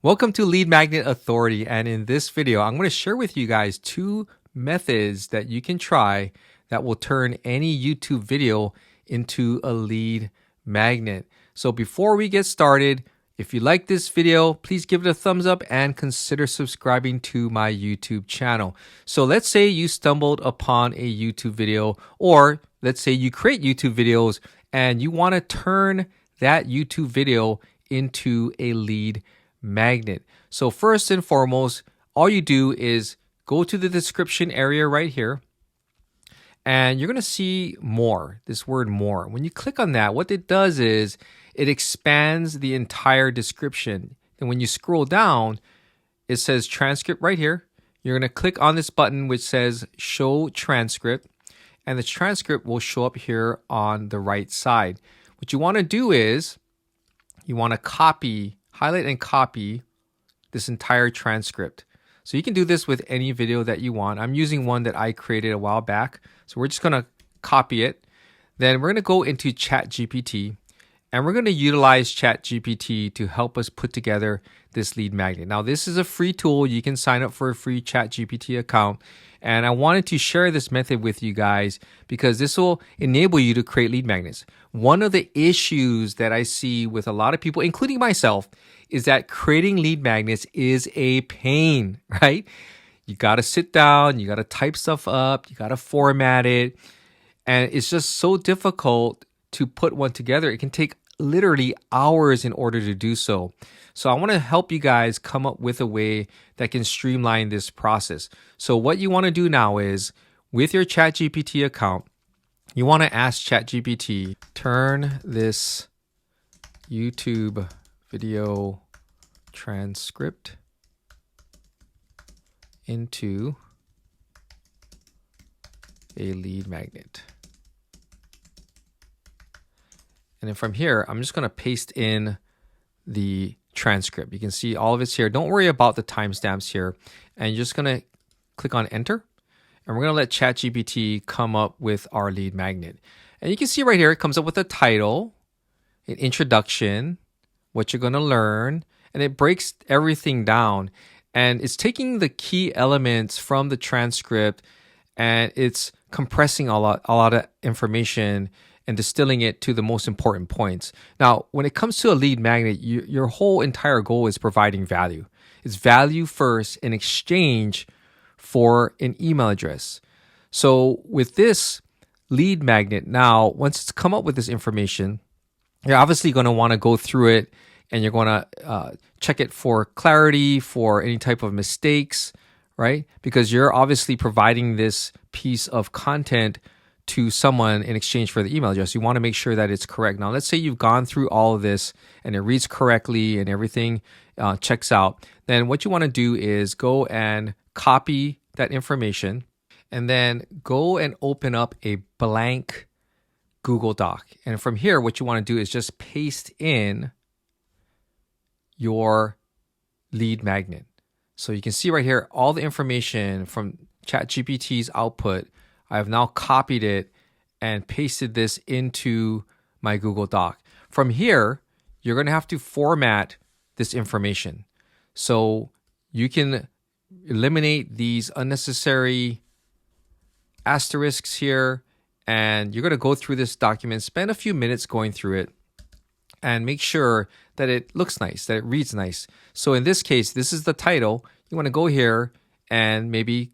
Welcome to Lead Magnet Authority, and in this video I'm going to share with you guys two methods that you can try that will turn any YouTube video into a lead magnet. So before we get started, if you like this video, please give it a thumbs up and consider subscribing to my YouTube channel. So let's say you stumbled upon a YouTube video, or let's say you create YouTube videos and you want to turn that YouTube video into a lead magnet. So first and foremost, all you do is go to the description area right here, and you're going to see more, this word more. When you click on that, what it does is it expands the entire description. And when you scroll down, it says transcript right here. You're going to click on this button which says show transcript, and the transcript will show up here on the right side. What you want to do is you want to highlight and copy this entire transcript. So you can do this with any video that you want. I'm using one that I created a while back. So we're just going to copy it. Then we're going to go into ChatGPT, and we're going to utilize ChatGPT to help us put together this lead magnet. Now, this is a free tool. You can sign up for a free ChatGPT account. And I wanted to share this method with you guys because this will enable you to create lead magnets. One of the issues that I see with a lot of people, including myself, is that creating lead magnets is a pain, right? You got to sit down, you got to type stuff up, you got to format it. And it's just so difficult to put one together. It can take literally hours in order to do so. So I want to help you guys come up with a way that can streamline this process. So what you want to do now is, with your ChatGPT account, you want to ask ChatGPT, turn this YouTube video transcript into a lead magnet. And then from here, I'm just going to paste in the transcript. You can see all of it's here. Don't worry about the timestamps here. And you're just going to click on enter. And we're going to let ChatGPT come up with our lead magnet. And you can see right here, it comes up with a title, an introduction, what you're going to learn, and it breaks everything down. And it's taking the key elements from the transcript and it's compressing a lot of information and distilling it to the most important points. Now, when it comes to a lead magnet, your whole entire goal is providing value. It's value first in exchange for an email address. So with this lead magnet now, once it's come up with this information, you're obviously going to want to go through it and you're going to check it for clarity, for any type of mistakes, right? Because you're obviously providing this piece of content to someone in exchange for the email address. You want to make sure that it's correct. Now, let's say you've gone through all of this and it reads correctly and everything checks out. Then what you want to do is go and copy that information and then go and open up a blank Google Doc. And from here, what you want to do is just paste in your lead magnet. So you can see right here, all the information from ChatGPT's output. I have now copied it and pasted this into my Google Doc. From here, you're going to have to format this information. So you can eliminate these unnecessary asterisks here, and you're going to go through this document, spend a few minutes going through it, and make sure that it looks nice, that it reads nice. So in this case, this is the title. You want to go here and maybe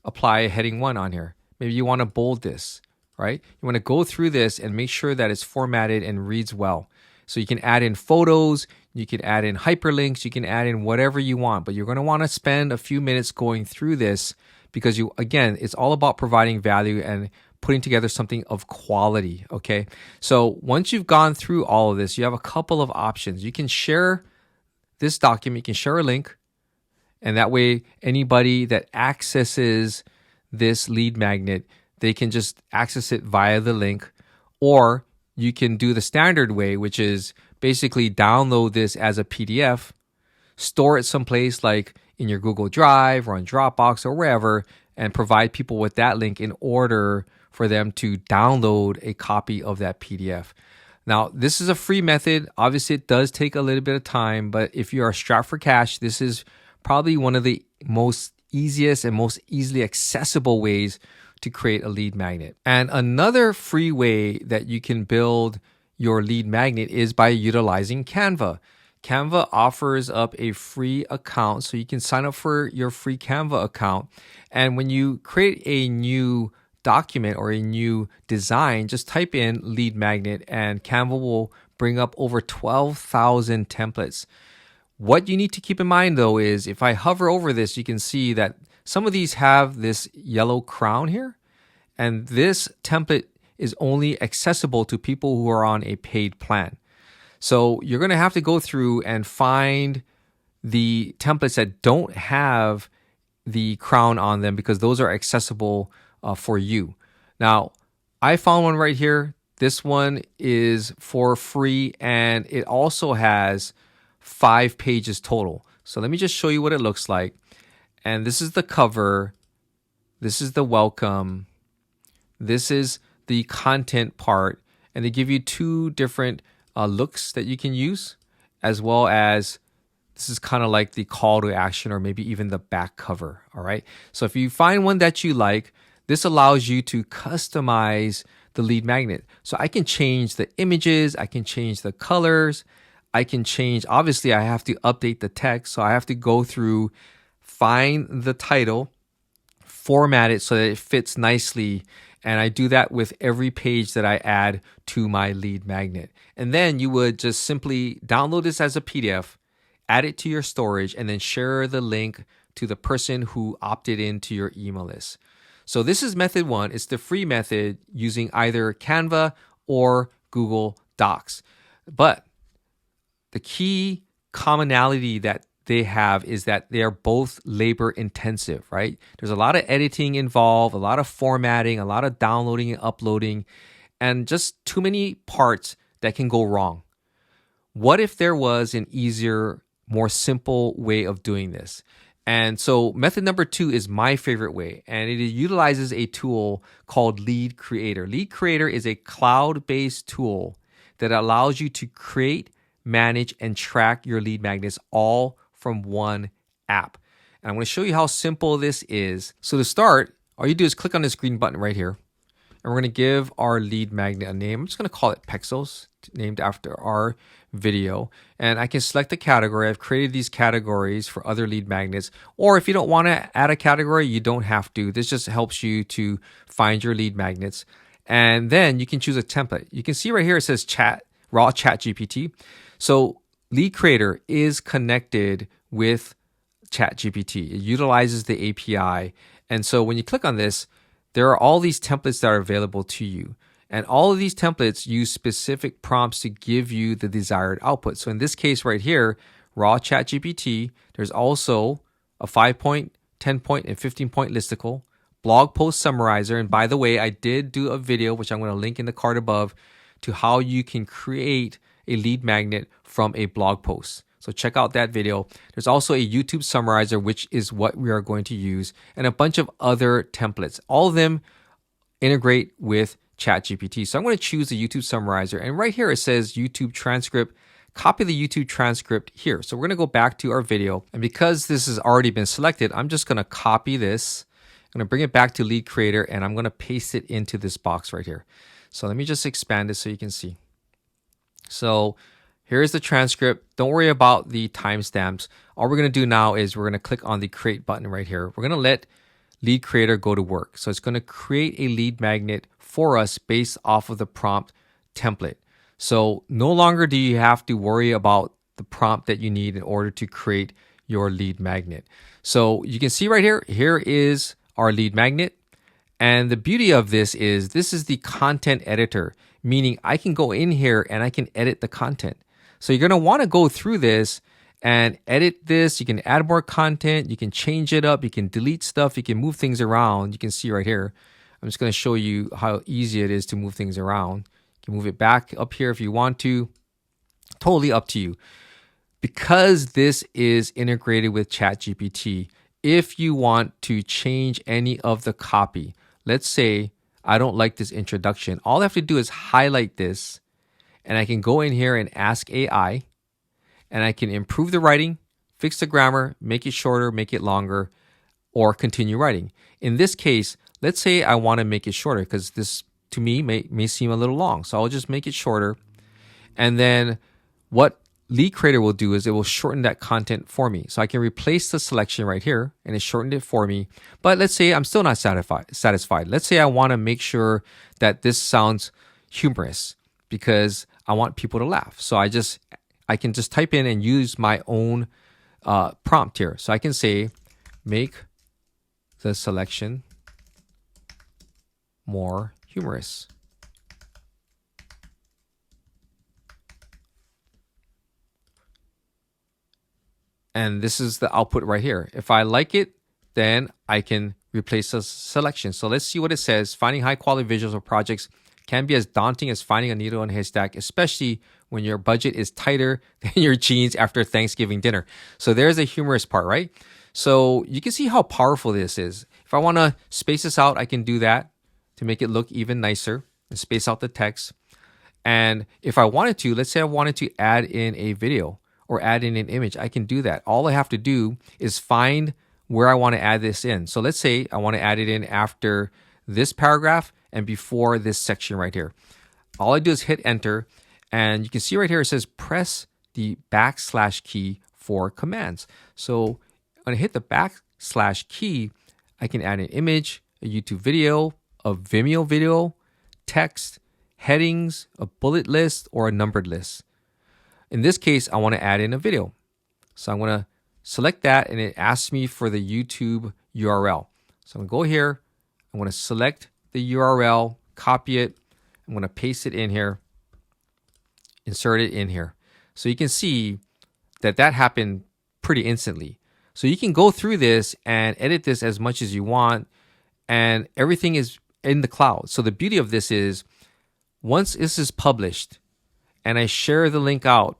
apply a heading 1 on here. Maybe you want to bold this, right? You want to go through this and make sure that it's formatted and reads well. So you can add in photos, you can add in hyperlinks, you can add in whatever you want, but you're going to want to spend a few minutes going through this because again, it's all about providing value and putting together something of quality, okay? So once you've gone through all of this, you have a couple of options. You can share this document, you can share a link, and that way anybody that accesses this lead magnet, they can just access it via the link. Or you can do the standard way, which is basically download this as a PDF, store it someplace like in your Google Drive or on Dropbox or wherever, and provide people with that link in order for them to download a copy of that PDF. Now, this is a free method. Obviously, it does take a little bit of time, but if you are strapped for cash, this is probably one of the most easiest and most easily accessible ways to create a lead magnet. And another free way that you can build your lead magnet is by utilizing Canva. Canva offers up a free account, so you can sign up for your free Canva account. And when you create a new document or a new design, just type in lead magnet and Canva will bring up over 12,000 templates. What you need to keep in mind though is if I hover over this, you can see that some of these have this yellow crown here. And this template is only accessible to people who are on a paid plan. So you're going to have to go through and find the templates that don't have the crown on them because those are accessible for you. Now, I found one right here. This one is for free and it also has 5 pages total. So let me just show you what it looks like. And this is the cover. This is the welcome. This is the content part. And they give you 2 different looks that you can use, as well as this is kind of like the call to action or maybe even the back cover. All right. So if you find one that you like, this allows you to customize the lead magnet. So I can change the images, I can change the colors, I can change, obviously I have to update the text. So I have to go through, find the title, format it so that it fits nicely. And I do that with every page that I add to my lead magnet. And then you would just simply download this as a PDF, add it to your storage, and then share the link to the person who opted into your email list. So this is method 1. It's the free method using either Canva or Google Docs. But the key commonality that they have is that they are both labor intensive, right? There's a lot of editing involved, a lot of formatting, a lot of downloading and uploading, and just too many parts that can go wrong. What if there was an easier, more simple way of doing this? And so method number 2 is my favorite way, and it utilizes a tool called Lead Creator. Lead Creator is a cloud-based tool that allows you to create, manage, and track your lead magnets all from one app. And I'm going to show you how simple this is. So to start, all you do is click on this green button right here. And we're going to give our lead magnet a name. I'm just going to call it Pexels, named after our video. And I can select a category. I've created these categories for other lead magnets. Or if you don't want to add a category, you don't have to. This just helps you to find your lead magnets. And then you can choose a template. You can see right here it says raw chat GPT. So Lead Creator is connected with ChatGPT. It utilizes the API. And so when you click on this, there are all these templates that are available to you. And all of these templates use specific prompts to give you the desired output. So in this case right here, raw ChatGPT, there's also a 5-point, 10-point, and 15-point listicle, blog post summarizer. And by the way, I did do a video, which I'm going to link in the card above, to how you can create a lead magnet from a blog post. So check out that video. There's also a YouTube summarizer, which is what we are going to use, and a bunch of other templates. All of them integrate with ChatGPT. So I'm going to choose the YouTube summarizer. And right here it says YouTube transcript. Copy the YouTube transcript here. So we're going to go back to our video. And because this has already been selected, I'm just going to copy this. I'm going to bring it back to Lead Creator, and I'm going to paste it into this box right here. So let me just expand it so you can see. So here's the transcript. Don't worry about the timestamps. All we're going to do now is we're going to click on the create button right here. We're going to let Lead Creator go to work. So it's going to create a lead magnet for us based off of the prompt template. So no longer do you have to worry about the prompt that you need in order to create your lead magnet. So you can see right here, here is our lead magnet. And the beauty of this is the content editor, meaning I can go in here and I can edit the content. So you're going to want to go through this and edit this. You can add more content. You can change it up. You can delete stuff. You can move things around. You can see right here. I'm just going to show you how easy it is to move things around. You can move it back up here if you want to. Totally up to you. Because this is integrated with ChatGPT, if you want to change any of the copy, let's say I don't like this introduction, all I have to do is highlight this and I can go in here and ask AI, and I can improve the writing, fix the grammar, make it shorter, make it longer, or continue writing. In this case, let's say I want to make it shorter because this to me may seem a little long. So I'll just make it shorter. And then what Lead Creator will do is it will shorten that content for me. So I can replace the selection right here and it shortened it for me. But let's say I'm still not satisfied. Let's say I want to make sure that this sounds humorous because I want people to laugh. So I can just type in and use my own prompt here. So I can say, make the selection more humorous. And this is the output right here. If I like it, then I can replace the selection. So let's see what it says. Finding high quality visuals of projects can be as daunting as finding a needle in a haystack, especially when your budget is tighter than your jeans after Thanksgiving dinner. So there's a humorous part, right? So you can see how powerful this is. If I want to space this out, I can do that to make it look even nicer and space out the text. And if I wanted to, let's say I wanted to add in a video or add in an image, I can do that. All I have to do is find where I want to add this in. So let's say I want to add it in after this paragraph and before this section right here. All I do is hit enter, and you can see right here it says press the / key for commands. So when I hit the / key, I can add an image, a YouTube video, a Vimeo video, text, headings, a bullet list, or a numbered list. In this case, I want to add in a video. So I'm going to select that, and it asks me for the YouTube URL. So I'm going to go here. I'm going to select the URL, copy it. I'm going to paste it in here, insert it in here. So you can see that happened pretty instantly. So you can go through this and edit this as much as you want, and everything is in the cloud. So the beauty of this is once this is published and I share the link out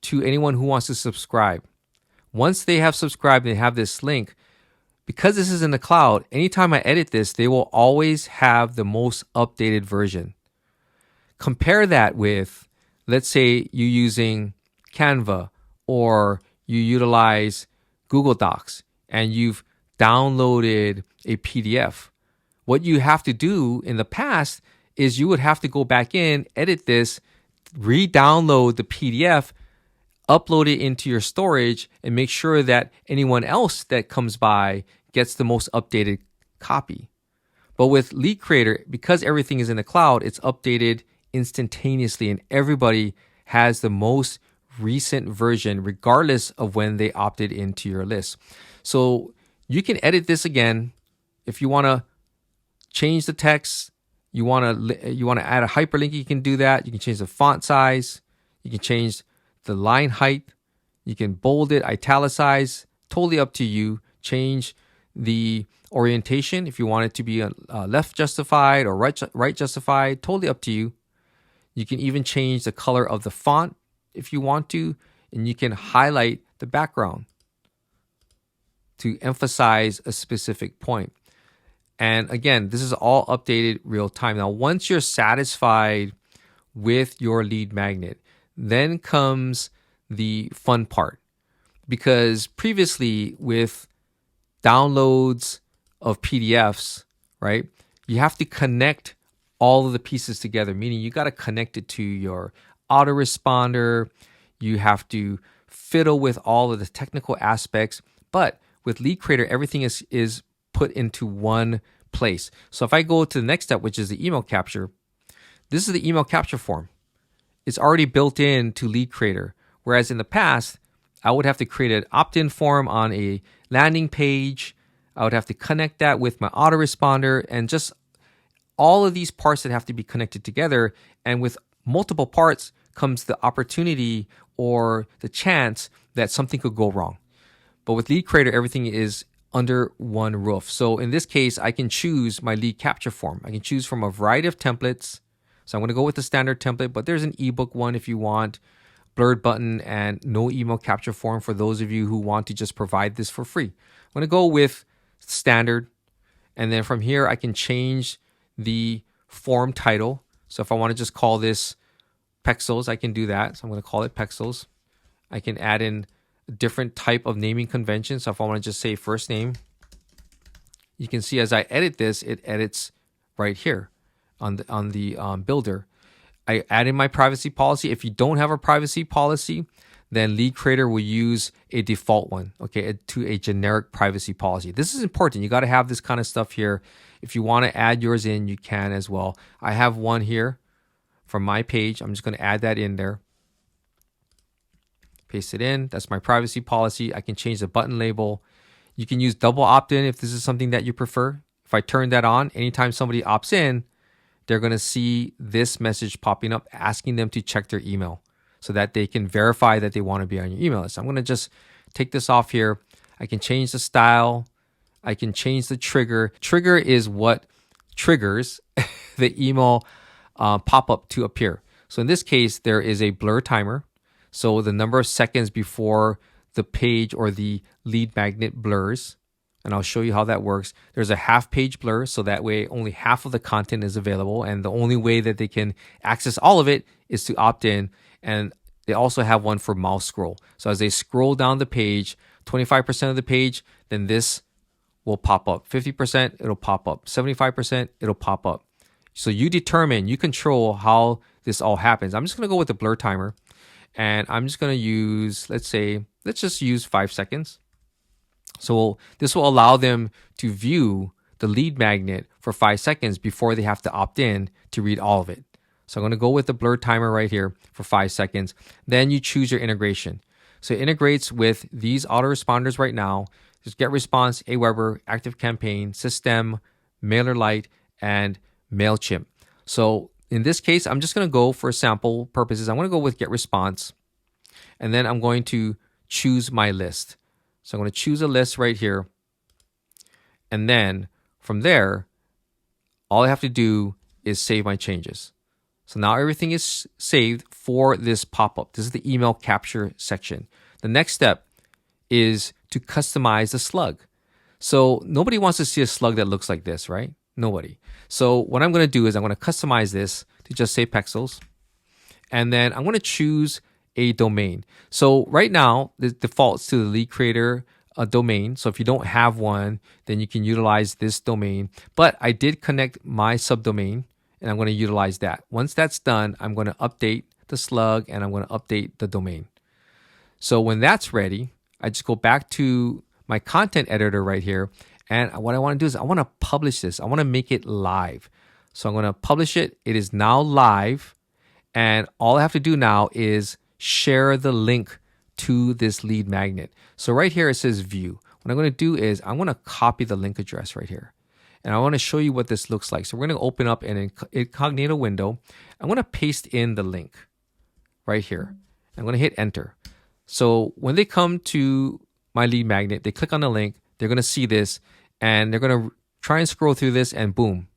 to anyone who wants to subscribe, once they have subscribed and they have this link, because this is in the cloud, anytime I edit this, they will always have the most updated version. Compare that with, let's say you using Canva or you utilize Google Docs and you've downloaded a PDF. What you have to do in the past is you would have to go back in, edit this, re-download the PDF, upload it into your storage, and make sure that anyone else that comes by gets the most updated copy. But with Lead Creator, because everything is in the cloud, it's updated instantaneously, and everybody has the most recent version regardless of when they opted into your list. So you can edit this again. If you want to change the text, you want to add a hyperlink, you can do that. You can change the font size, you can change the line height, you can bold it, italicize, totally up to you. Change the orientation if you want it to be left justified or right justified, totally up to you. You can even change the color of the font if you want to, and you can highlight the background to emphasize a specific point. And again, this is all updated real time. Now, once you're satisfied with your lead magnet, then comes the fun part. Because previously with downloads of PDFs, right, you have to connect all of the pieces together, meaning you got to connect it to your autoresponder. You have to fiddle with all of the technical aspects. But with Lead Creator, everything is put into one place. So if I go to the next step, which is the email capture, this is the email capture form. It's already built into Lead Creator. Whereas in the past, I would have to create an opt-in form on a landing page. I would have to connect that with my autoresponder, and just all of these parts that have to be connected together. And with multiple parts comes the opportunity or the chance that something could go wrong. But with Lead Creator, everything is under one roof. So in this case, I can choose my lead capture form. I can choose from a variety of templates. So I'm going to go with the standard template, but there's an ebook one if you want, blurred button, and no email capture form for those of you who want to just provide this for free. I'm going to go with standard. And then from here, I can change the form title. So if I want to just call this Pexels, I can do that. So I'm going to call it Pexels. I can add in a different type of naming convention. So if I want to just say first name, you can see as I edit this, it edits right here on the builder. I add in my privacy policy. If you don't have a privacy policy, then Lead Creator will use a default one, okay, to a generic privacy policy. This is important. You got to have this kind of stuff here. If you want to add yours in, you can as well. I have one here from my page. I'm just going to add that in there. Paste it in. That's my privacy policy. I can change the button label. You can use double opt-in if this is something that you prefer. If I turn that on, anytime somebody opts in, they're going to see this message popping up asking them to check their email so that they can verify that they want to be on your email list. I'm going to just take this off here. I can change the style. I can change the trigger. Trigger is what triggers the email pop-up to appear. So in this case, there is a blur timer. So the number of seconds before the page or the lead magnet blurs, and I'll show you how that works. There's a half page blur, so that way only half of the content is available, and the only way that they can access all of it is to opt in. And they also have one for mouse scroll. So as they scroll down the page, 25% of the page, then this will pop up. 50%, it'll pop up. 75%, it'll pop up. So you determine, you control how this all happens. I'm just going to go with the blur timer, and I'm just going to use, let's just use 5 seconds. So this will allow them to view the lead magnet for 5 seconds before they have to opt in to read all of it. So I'm going to go with the blur timer right here for 5 seconds. Then you choose your integration. So it integrates with these autoresponders right now. There's GetResponse, Aweber, ActiveCampaign, System, MailerLite, and MailChimp. So in this case, I'm just going to go for sample purposes. I'm going to go with GetResponse, and then I'm going to choose my list. So I'm going to choose a list right here. And then from there, all I have to do is save my changes. So now everything is saved for this pop-up. This is the email capture section. The next step is to customize the slug. So nobody wants to see a slug that looks like this, right? Nobody. So what I'm going to do is I'm going to customize this to just say Pexels. And then I'm going to choose a domain. So right now, it defaults to the Lead Creator domain. So if you don't have one, then you can utilize this domain. But I did connect my subdomain, and I'm going to utilize that. Once that's done, I'm going to update the slug, and I'm going to update the domain. So when that's ready, I just go back to my content editor right here. And what I want to do is I want to publish this. I want to make it live. So I'm going to publish it. It is now live. And all I have to do now is share the link to this lead magnet. So right here it says view. What I'm going to do is I'm going to copy the link address right here. And I want to show you what this looks like. So we're going to open up an incognito window. I'm going to paste in the link right here. I'm going to hit enter. So when they come to my lead magnet, they click on the link, they're going to see this, and they're going to try and scroll through this, and boom.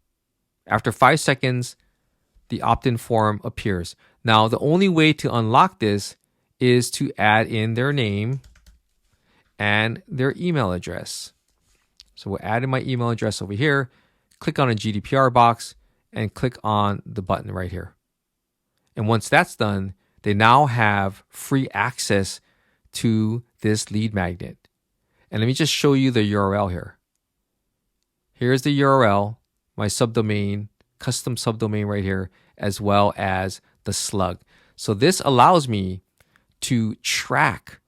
After 5 seconds, the opt-in form appears. Now, the only way to unlock this is to add in their name and their email address. So we'll add in my email address over here, click on a GDPR box, and click on the button right here. And once that's done, they now have free access to this lead magnet. And let me just show you the URL here. Here's the URL, my subdomain, custom subdomain right here, as well as the slug. So this allows me to track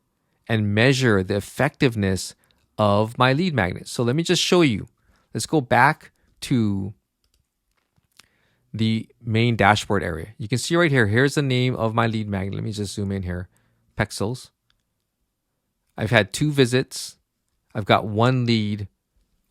and measure the effectiveness of my lead magnet. So let me just show you. Let's go back to the main dashboard area. You can see right here, here's the name of my lead magnet. Let me just zoom in here. Pexels. I've had 2 visits. I've got 1 lead.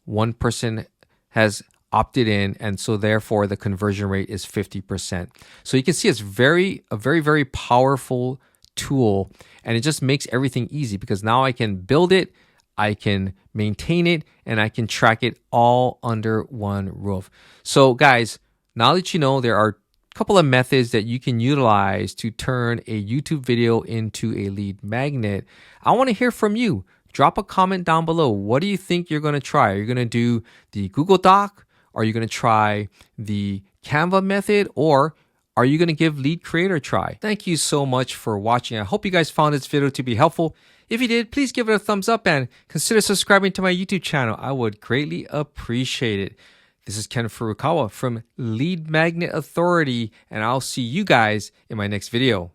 1 person has opted in, and so therefore the conversion rate is 50%. So you can see it's a very powerful tool, and it just makes everything easy because now I can build it, I can maintain it, and I can track it all under one roof. So guys, now that you know, there are a couple of methods that you can utilize to turn a YouTube video into a lead magnet. I want to hear from you. Drop a comment down below. What do you think you're going to try? Are you going to do the Google Doc? Are you going to try the Canva method? Or Are you going to give Lead Creator a try? Thank you so much for watching. I hope you guys found this video to be helpful. If you did, please give it a thumbs up and consider subscribing to my YouTube channel. I would greatly appreciate it. This is Ken Furukawa from Lead Magnet Authority, and I'll see you guys in my next video.